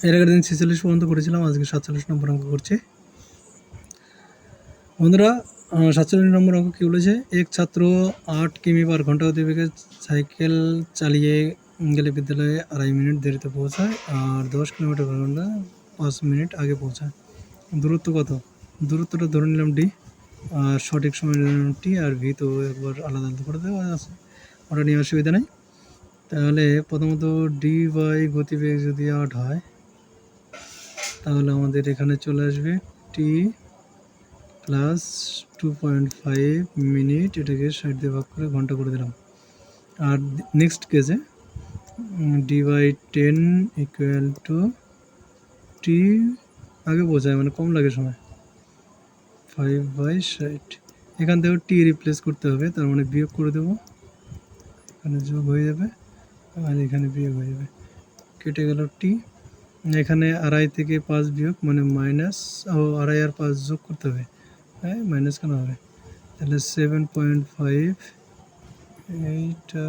এর আগের দিন 46 পর্যন্ত করেছিলাম, আজকে 47 নম্বর অঙ্ক করছি। বন্ধুরা 47 নম্বর অঙ্ক কী বলেছে, এক ছাত্র 8 কিমি পার ঘন্টা গতিবেগে সাইকেল চালিয়ে গেলে বিদ্যালয়ে 2.5 মিনিট দেরিতে পৌঁছায় আর 10 কিলোমিটার পার ঘন্টা 5 মিনিট আগে পৌঁছায়। দূরত্ব কত? দূরত্বটা ধরে নিলাম ডি, আর সঠিক সময় টি আর ভি তো একবার আলাদা আলাদা করে দেওয়া আছে, ওটা নিয়ে অসুবিধা নেই। তাহলে প্রথমত ডি বাই গতিবেগ যদি 8 হয় তাহলে আমাদের এখানে চলে আসবে টি প্লাস 2.5 মিনিট, এটাকে 60 দিয়ে ভাগ করে ঘন্টা করে দিলাম। আর নেক্সট কেসে ডি বাই 10 ইকুয়াল টু টি আগে বোঝায় মানে কম লাগে সময় 5/60। এখান থেকেও টি রিপ্লেস করতে হবে, তার মানে বিয়োগ করে দেবো, এখানে যোগ হয়ে যাবে আর এখানে বিয়োগ হয়ে যাবে, কেটে গেল টি। এখানে 2.5 থেকে 5 বিয়োগ মানে মাইনাস, ও 2.5 আর 5 যোগ করতে হবে, হ্যাঁ মাইনাস কেন হবে, তাহলে 7.5 এইটা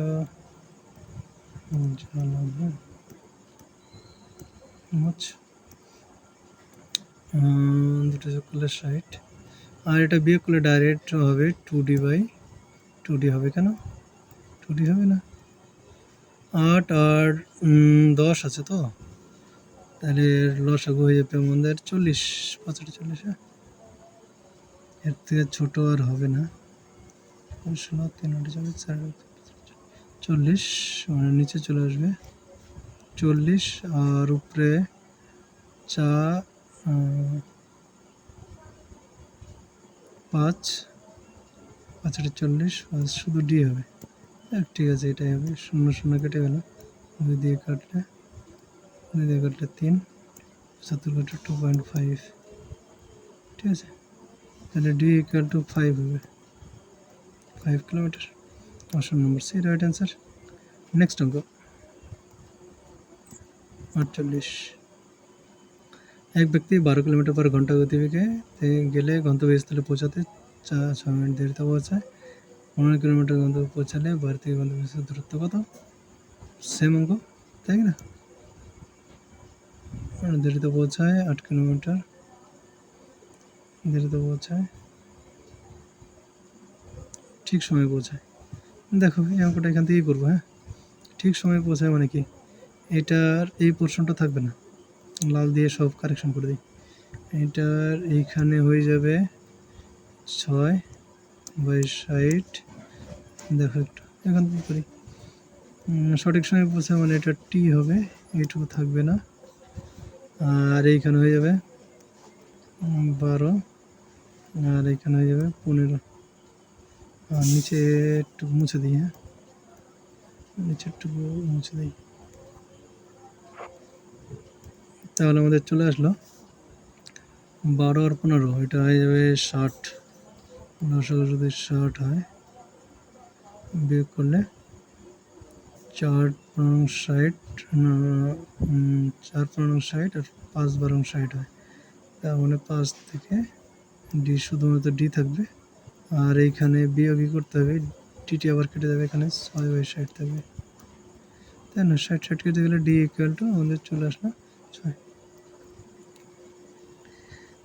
দুটো যোগ করলে 60, আর এটা বিয়োগ করলে ডাইরেক্ট হবে 2d হবে, কেন 2d হবে না, 8 আর 10 আছে তো, তাহলে লসাগু হয়ে যাবে আমাদের 40, 45, হ্যাঁ এর থেকে ছোটো আর হবে না, 40 মানে নিচে চলে আসবে 40, আর উপরে 5 40, শুধু ডি হবে, ঠিক আছে এটাই হবে, 0 0 কেটে গেল, 2 দিয়ে কাটলে 3, 70 কাটলে 2.5, ঠিক আছে, তাহলে ডি ইকুয়াল টু 5 হবে, 5 kilometre. Option number C right answer. Next অঙ্ক 48, এক ব্যক্তি 12 কিলোমিটার পার ঘন্টা গতিবেগে গেলে গন্তব্যস্থলে পৌঁছাতে 6 মিনিট দেরিতে পৌঁছায়, 15 কিলোমিটার গন্তব্যে পৌঁছালে বাড়ি থেকে গন্তব্যস্থলের দূরত্ব কত? সেম অঙ্ক, তাই না? দেরিতে পৌঁছায় 8 কিলোমিটার, দেরিতে পৌঁছায়, ঠিক সময়ে পৌঁছায়। দেখো এই অঙ্কটা এখান থেকেই করবো, হ্যাঁ ঠিক সময়ে পৌঁছায় মানে কি, এটার এই পোর্শনটা থাকবে না, লাল দিয়ে সব কারেকশন করে দিই, এটার এইখানে হয়ে যাবে 6/60, দেখো একটু এখান থেকে করি, সঠিক সময় পৌঁছায় মানে এটা টি হবে, এইটুকু থাকবে না, আর এইখানে হয়ে যাবে 12, আর এইখানে হয়ে যাবে 15, আর নিচে একটু মুছে দিই, হ্যাঁ নিচে একটু মুছে দিই, তাহলে আমাদের চলে আসলো 12 আর 15, এটা হয়ে যাবে 60, 900 যদি 60 হয় বিয়োগ করলে 4×60, 4×60 আর 5×60 হয়, তার মানে 5 থেকে ডি, শুধুমাত্র ডি থাকবে, আর এইখানে বিয়োগই করতে হবে, টিটি আবার কেটে যাবে, এখানে 6/60 থাকবে, তাই না, 60 কেটে গেলে ডি ইকুয়াল টু আমাদের চলে আসলো 6,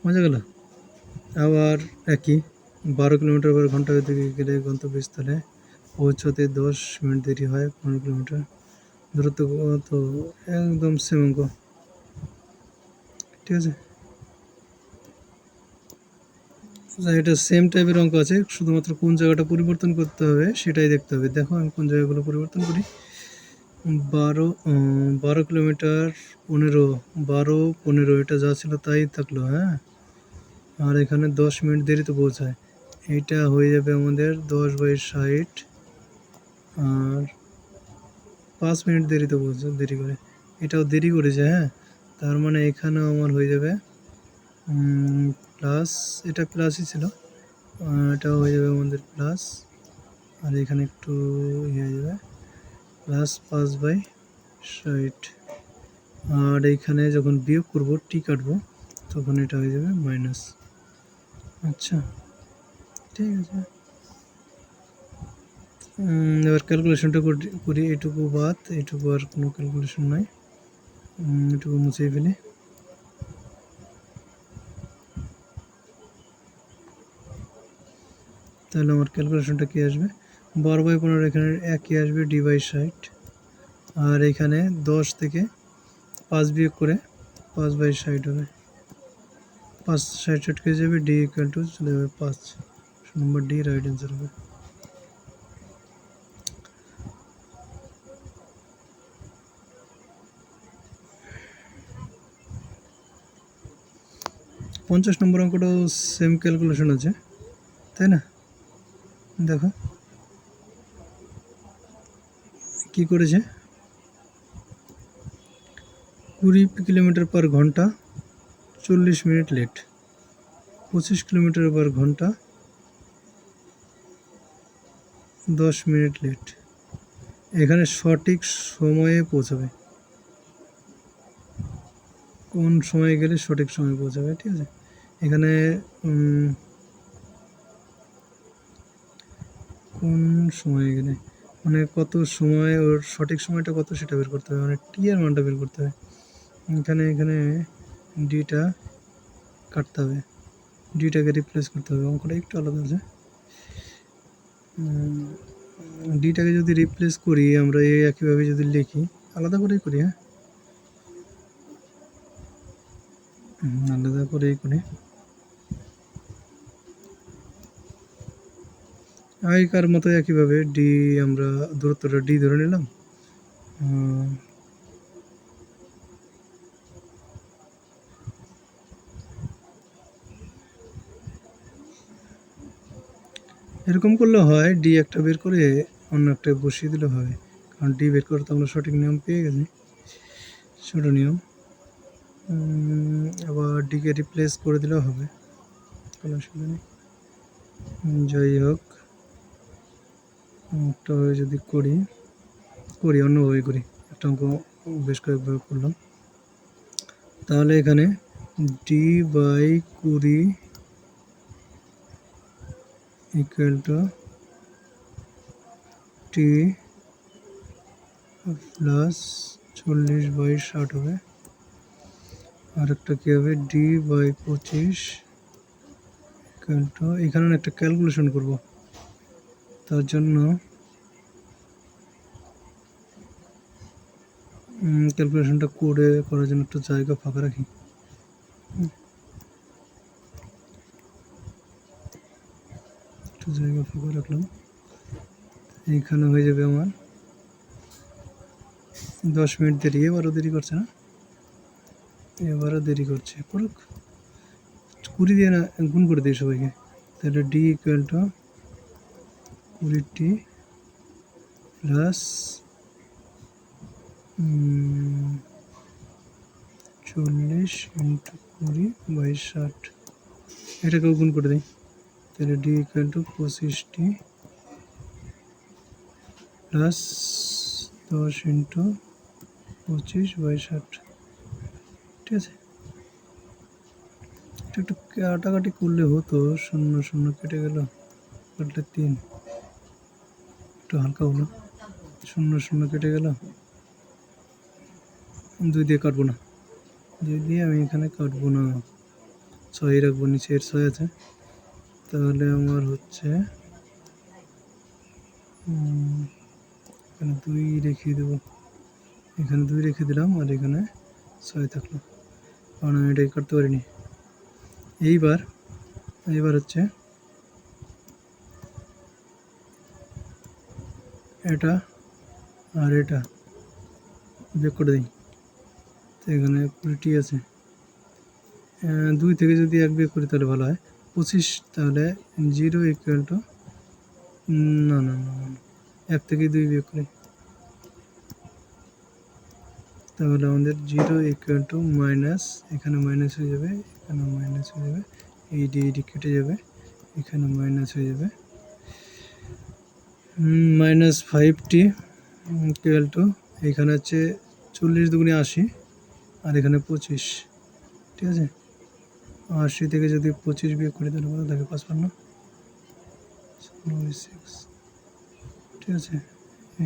বোঝা গেল। আবার একই 12 কিলোমিটার পার ঘন্টা থেকে গেলে গন্তব্যস্থলে পৌঁছতে 10 মিনিট দেরি হয়, 15 কিলোমিটার দূরত্ব তো একদম সেম অঙ্ক, ঠিক আছে, এটা সেম টাইপের অঙ্ক আছে, শুধুমাত্র কোন জায়গাটা পরিবর্তন করতে হবে সেটাই দেখতে হবে। দেখো আমি কোন জায়গাগুলো পরিবর্তন করি, 12 কিলোমিটার 15 এটা যা ছিল তাই থাকলো, হ্যাঁ, আর এখানে 10 মিনিট দেরিতে পৌঁছায়, এইটা হয়ে যাবে আমাদের 10/60, আর 5 মিনিট দেরিতে দেরি করে, এটাও দেরি করেছে, হ্যাঁ, তার মানে এখানেও আমার হয়ে যাবে প্লাস, এটা প্লাসই ছিল, এটাও হয়ে যাবে আমাদের প্লাস, আর এখানে একটু হয়ে যাবে প্লাস 5/60, আর এইখানে যখন বিয়োগ করব টি কাটবো তখন এটা হয়ে যাবে মাইনাস। আচ্ছা ঠিক আছে, এবার ক্যালকুলেশনটা করি, এইটুকু বাদ, এইটুকু আর কোনো ক্যালকুলেশন নাই, এটুকু মুছে ফেলি। তাহলে আমার ক্যালকুলেশনটা কী আসবে, 12/15 এখানে একই আসবে d/60, আর এখানে 10 থেকে 5 বিয়োগ করে 5/60 হবে, 5 60 কেজি যাবে, d ইকুয়াল টু চলে যাবে 5, নম্বর ডি রাইট অ্যান্সার হবে। পঞ্চাশ নম্বর অঙ্কটাও সেম ক্যালকুলেশন আছে, তাই না? দেখো কি করেছে, 20 কিলোমিটার পার ঘন্টা 40 মিনিট লেট, 25 কিলোমিটার পার ঘন্টা 10 মিনিট লেট। এখানে সঠিক সময়ে পৌঁছাবে, কোন সময়ে গেলে সঠিক সময়ে পৌঁছাবে, ঠিক আছে? এখানে কোন সময়ে গেলে মানে কত সময়, ওর সঠিক সময়টা কত সেটা বের করতে হবে, মানে টি এর মানটা বের করতে হবে। এখানে ডিটা কাটতে হবে, ডিটাকে রিপ্লেস করতে হবে, অঙ্কটা একটু আলাদা আছে। ডিটাকে যদি রিপ্লেস করি আমরা এই একইভাবে যদি লিখি, আলাদা করেই করি, হ্যাঁ আলাদা করেই করি। আগেকার মতো একইভাবে ডি আমরা দূরত্বটা ডি ধরে নিলাম, এরকম করলে হয়, ডি একটা বের করে অন্য একটা বসিয়ে দিলে হবে, কারণ ডি বের করে তো আমরা সঠিক নিয়ম পেয়ে গেছি, ছোট নিয়ম। আবার ডিকে রিপ্লেস করে দিলেও হবে, কোনো অসুবিধা নেই। যাই হোক, একটা যদি করি অন্যভাবে করি, একটা অঙ্ক বেশ কয়েকভাবে করলাম। তাহলে এখানে d/20 equal to t plus 40/60 হবে, আর একটা কী হবে d/25 ইকুয়াল টু, এখানে একটা ক্যালকুলেশন করব, তার জন্য ক্যালকুলেশনটা করার জন্য একটু জায়গা ফাঁকা রাখি। একটু জায়গা ফাঁকা রাখলাম, এইখানে হয়ে যাবে আমার 10 মিনিট দেরি, এবারও দেরি করছে না, এবারও দেরি করছে, করুক, 20 দিয়ে না গুণ করে দিই সবাইকে। তাহলে D equal to 20t plus 40 into 20/60, এটাকেও গুণ করে দিই। তাহলে D equal to 25t plus 10 into 25/60, ঠিক আছে? এটা একটু কাটাকাটি করলে হতো, 0 0 কেটে গেল, কাটলে 3, একটু হালকা হলো, 0 0 কেটে গেল, 2 দিয়ে কাটবো না, 2 দিয়ে আমি এখানে কাটবো না, 6 রাখবো, নিচে এর 6 আছে, তাহলে আমার হচ্ছে এখানে 2 রেখে দেবো, এখানে 2 রেখে দিলাম, আর এখানে 6 থাকলো, কারণ আমি এটাই কাটতে পারিনি। এইবার হচ্ছে এটা আর এটা বের করে দিই, তো এখানে 20t আছে, 2 থেকে যদি 1 বিয়োগ করি তাহলে ভালো হয়, 25, তাহলে 0 ইকুয়াল টু, না 1 থেকে 2 বিয়োগ করি, তাহলে আমাদের 0 ইকুয়াল টু মাইনাস, এখানে মাইনাস হয়ে যাবে, এখানে মাইনাস হয়ে যাবে, এই ডি কেটে যাবে, এখানে মাইনাস হয়ে যাবে, -5t ইকুয়াল টু, এখানে হচ্ছে 40 দুগুণে 80, আর এখানে 25, ঠিক আছে? 80 থেকে যদি 25 বিয়োগ করি তাহলে কত থাকে, 55, ঠিক আছে?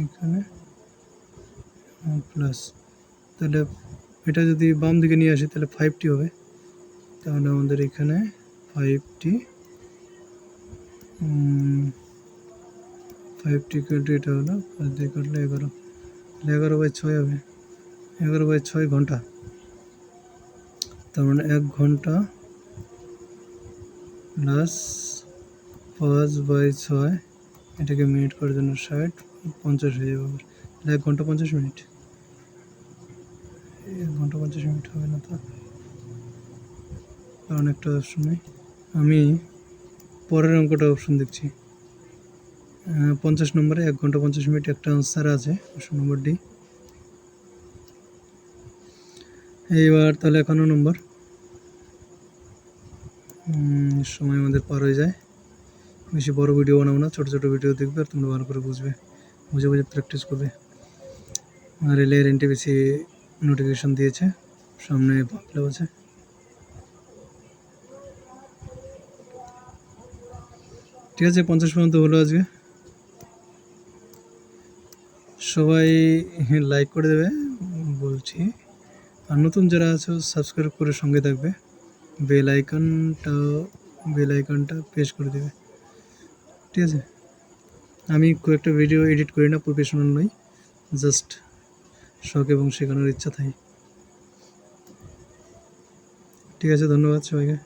এখানে প্লাস, তাহলে এটা যদি বাম দিকে নিয়ে আসি তাহলে 5টি হবে, তাহলে আমাদের এখানে 5টি 5টি কেটে এটা হলো 5 দিয়ে কাটলে 11, 11/6 হবে, 11/6 ঘন্টা। তার মানে 1 ঘন্টা প্লাস 5/6, এটাকে মিনিট করার জন্য 60, 50 হয়ে যাবে। 1 ঘন্টা 50 মিনিট, 1 ঘন্টা 50 মিনিট হবে না তো, কারণ একটা অপশন নেই। আমি পরের অঙ্কটা অপশন দেখছি, 50 নম্বরে 1 ঘন্টা 50 মিনিট একটা আনসার আছে, অপশন নম্বর ডি। এইবার তাহলে 51 নম্বর। সময় আমাদের পার হয়ে যায়, বেশি বড় ভিডিও বানাবো না, ছোটো ছোটো ভিডিও দেখবে আর তোমরা ভালো করে বুঝবে, বুঝে বুঝে প্র্যাকটিস করবে। আর রেলের এনটিপিসি নোটিফিকেশন দিয়েছে, সামনে বাংলাও আছে। ঠিক আছে, 50 পর্যন্ত হলো আজকে। সবাই লাইক করে দেবে বলছি, আর নতুন যারা আছো সাবস্ক্রাইব করে সঙ্গে থাকবে, বেল আইকনটা প্রেস করে দেবে। ঠিক আছে, আমি খুব একটা ভিডিও এডিট করি না, প্রফেশনাল নই, জাস্ট শখ এবং শেখানোর ইচ্ছা থাকে। ঠিক আছে, ধন্যবাদ সবাইকে।